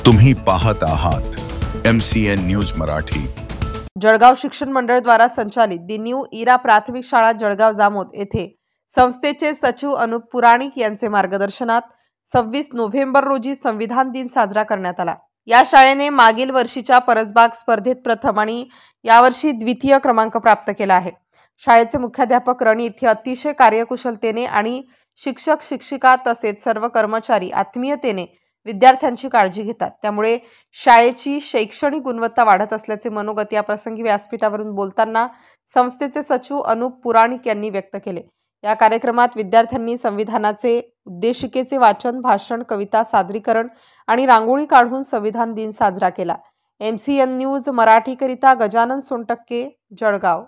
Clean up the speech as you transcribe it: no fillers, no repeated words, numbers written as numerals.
तुम्ही पाहत आहात MCN न्यूज मराठी। जळगाव शिक्षण मंडळ द्वारा संचालित दी न्यू इरा प्राथमिक शाळा जळगाव जामोद येथे संस्थेचे सचिव अनुप पुराणिक यांचे मार्गदर्शनात 26 नोव्हेंबर रोजी संविधान दिन साजरा करण्यात आला। या शाळेने मागील वर्षीच्या परसबाग स्पर्धेत प्रथम आणि यावर्षी द्वितीय क्रमांक प्राप्त केला आहे। शाळेचे मुख्याध्यापक रणित हे अतिशय कार्यकुशलतेने आणि शिक्षक शिक्षिका तसेच सर्व कर्मचारी आत्मीयतेने विद्यार्थ्यांची काळजी घेतात। त्यामुळे शाळेची शैक्षणिक गुणवत्ता वाढत असल्याचे मनोगत या प्रसंगी व्यासपीठावरून बोलताना संस्थेचे सचिव अनुप पुराणिक यांनी व्यक्त केले। या कार्यक्रमात विद्यार्थ्यांनी संविधानाचे उद्देशिकेचे वाचन, भाषण, कविता सादरीकरण आणि रांगोळी काढून संविधान दिन साजरा केला। MCN न्यूज मराठी करिता गजानन सोनटक्के, जळगाव।